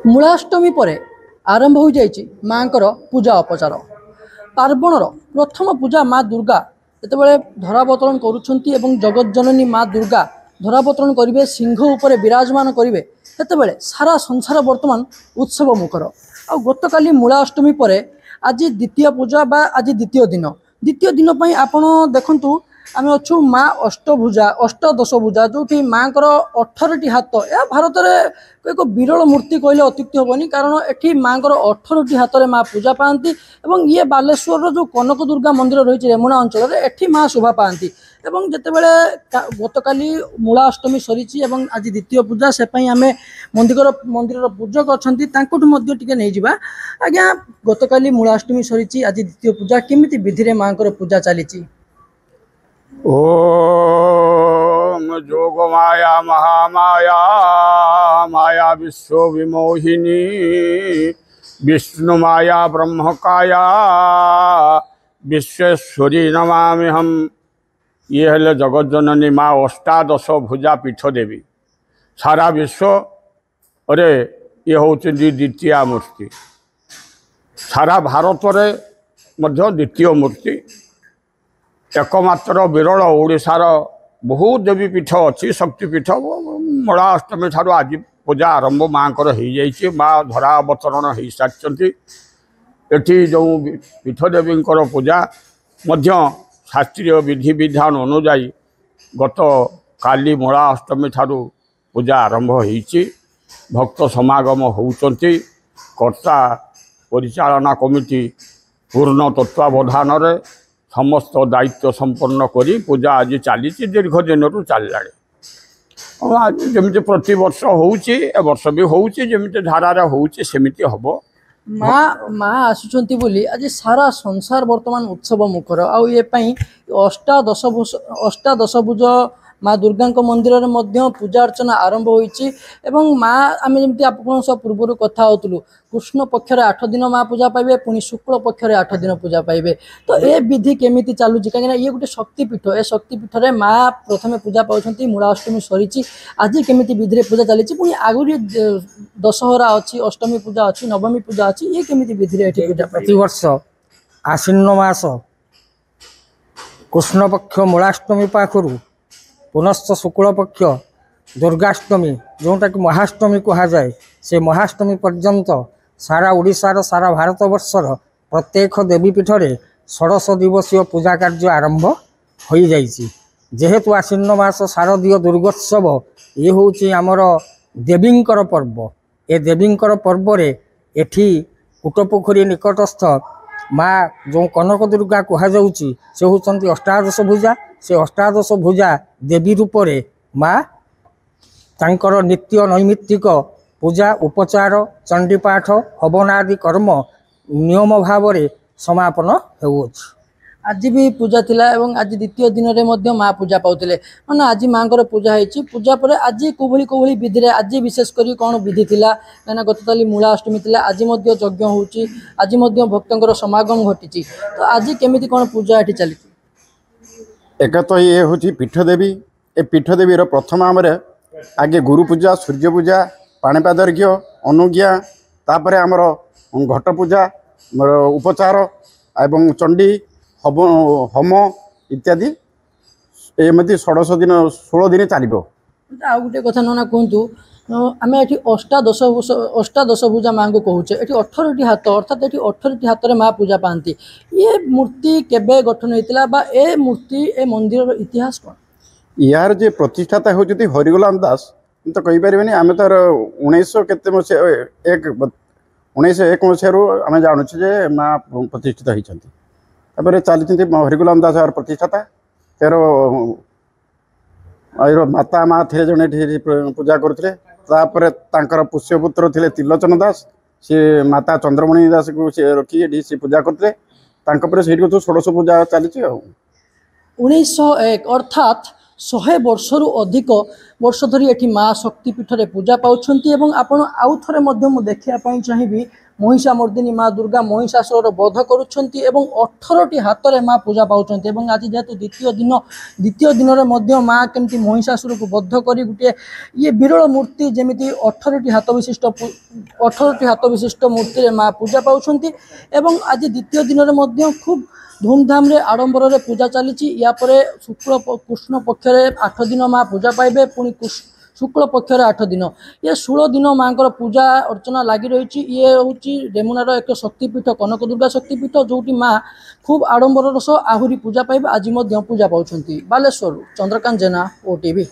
मूलाष्टमी पर आरंभ हो जाइए माँ पूजा उपचार पार्वणर प्रथम पूजा माँ दुर्गा जितेबाला धरावतरण करुँच जगत जननी माँ दुर्गा धरावतरण करेंगे सिंह उपर विराजमान करेंगे सेतेबेले सारा संसार वर्तमान उत्सव मुखर आ गतकाली मूलाष्टमी पर आज द्वितीय पूजा बा आज द्वितीय दिन पर आपण देखु आम अच्छु माँ अष्टभुजा अष्टदशभुजा जो माँ 18टी हाथ यह भारत में एक विरल मूर्ति कहले अत्युक्ति हेनी कारण एटी माँ 18टी हाथ में माँ पूजा पाती और ये बालेश्वर जो कनक दुर्गा मंदिर रही रेमुणा अंचल एटी माँ शोभा पाती एवं जितेबाला गतकाली मूलाष्टमी सरी आज द्वितीय पूजा से आम मंदिर पूजक अच्छा टे नहीं जावा आज्ञा गतकाली मूलाष्टमी सरी आज द्वितीय पूजा केमी विधि माँ पूजा चली ओम जोग माया महामाया माया विश्व विमोहिनी विष्णु माया ब्रह्म काया विश्वेश्वरी नमामि हम। ये हेले जगत जननी माँ अष्टादश भुजा पीठ देवी सारा विश्व अरे ये होती द्वितीय मूर्ति सारा भारत में द्वितीय मूर्ति एकमात्र विरल ओडिशार बहुत देवी पीठ अच्छी शक्तिपीठ मूलाष्टमी ठार आज पूजा आरंभ माँ हो माँ धरावतरण हो सारी एटी जो पीठदेवी पूजा शास्त्रीय विधि विधान अनुजाई गत काली मूलाष्टमी ठार पूजा आरंभ हो भक्त समागम होती कर्ता परिचालना कमिटी पूर्ण तत्वावधान समस्त दायित्व संपन्न करी पूजा आज चली दीर्घ दिन रू चलला आज जमी प्रति वर्ष होर्ष भी होमी धारा होमती हम माँ माँ आसुंच आज सारा संसार वर्तमान उत्सव मुखर आउ ये अष्टादशभुज माँ दुर्गा मंदिर में पूजा अर्चना आरंभ होती माँ आम जमी आप पूर्व कथा होलु कृष्ण पक्षर 8 दिन माँ पूजा पाइबे पुणी शुक्ल पक्षर 8 दिन पूजा पाइबे तो ये विधि केमी चलुची कहीं ये गोटे शक्तिपीठ ए शक्तिपीठ में माँ प्रथम पूजा पाँच मूलाष्टमी सरी आज केमी विधि पूजा चली पुणी आगुरी दशहरा अच्छी अष्टमी पूजा अच्छी नवमी पूजा अच्छी ये केमी विधि पूजा प्रतिवर्ष आश्विन मास कृष्ण पक्ष मूलाष्टमी पाखु पुनश्च शुक्ल पक्ष दुर्गाष्टमी जोटा कि महाष्टमी कह जाए से महाष्टमी पर्यंत सारा ओडिशार सारा भारतवर्षर प्रत्येक देवीपीठ में षोडश दिवसीय पूजा कार्य आरंभ हो जाइए जेहेतु आश्विन मास शारदीय दुर्गोत्सव ये हूँ आमर देवींकर पर्व ए देवींकर पर्व एठी कुटपोखरी निकटस्थ माँ जो कनक दुर्गा कहुच्ची से होती अष्टादश भुजा से अष्टादश भुजा देवी रूप माँ तांकर नित्य नैमित्तिक पूजा उपचार चंडीपाठ हवन आदि कर्म नियम भाव समापन हो आज भी पूजा थिला एवं आज द्वितीय दिन में माँ पूजा पाते ना आज माँ पूजा होती पूजा पर आज कोभली विधि आज विशेषकर कौन विधि थिला कहीं गतकाली मूलाष्टमी थिला आज यज्ञ होची आज भक्तों समागम घटी तो आज केमी कौन पूजा ये चली एक तो ये हूँ पीठदेवी ए पीठदेवी प्रथम आम आगे गुरु पूजा सूर्य पूजा पाणीपादर्घ्य अनुज्ञा तापर आमर घट पूजा उपचार एवं चंडी होम इत्यादि एमती 16 दिन 16 दिन चलो आ गोटे कथा ना कहतु आम ये अष्टादश भुजा माँ को कहे ये 18टी हाथ अर्थात ये 18टी हाथ में माँ पूजा पाती ये मूर्ति केबे गठन होता ए मूर्ति ए मंदिर इतिहास कौन यार जे प्रतिष्ठाता होती हरिगोलाम दास तो कहीपर आम तो 1901 मसीह आम जानूँ जे माँ प्रतिष्ठित होती चली हरिगोलाम दास यार प्रतिष्ठाता तेर माता माँ थे जड़े पूजा करते पुष्यपुत्र थे त्रिलोचन दास सी माता चंद्रमणि दास को रखी सी पूजा करते से षोडश पूजा चली 1901 अर्थात 100 वर्षरु अधिक वर्ष धरी एठी माँ शक्तिपीठ रे पूजा पाउछंती एवं आपण आउ थरे मध्य मु देखिया पई चाहिबी महिषामर्दिनी माँ दुर्गा महिषासुर बध करुछंती एवं 18टी हाथ माँ पूजा पाउछंती एवं आज जेहेतु द्वितीय दिन रे माँ केमती महिषासुर को बध करी गुटे ये विरल मूर्ति जेमिति 18टी हाथ विशिष्ट मूर्ति रे माँ पूजा पाउछंती एवं आज द्वितीय दिन रे खूब धूमधाम रे आडंबर रे पूजा चली या परे शुक्ल कृष्ण पक्ष रे 8 दिन माँ पूजा पाइबे पुणी शुक्ल पक्ष 8 दिन ये 16 दिन माँ पूजा अर्चना लगी रही। ये हूँ रेमुनार एक शक्तिपीठ कनक दुर्गा शक्तिपीठ जोटी माँ खूब आडंबर सह आहुरी पूजा पाइबे आज पूजा पाउछंती। बालेश्वर चंद्रकांत जेना, ओटीवी।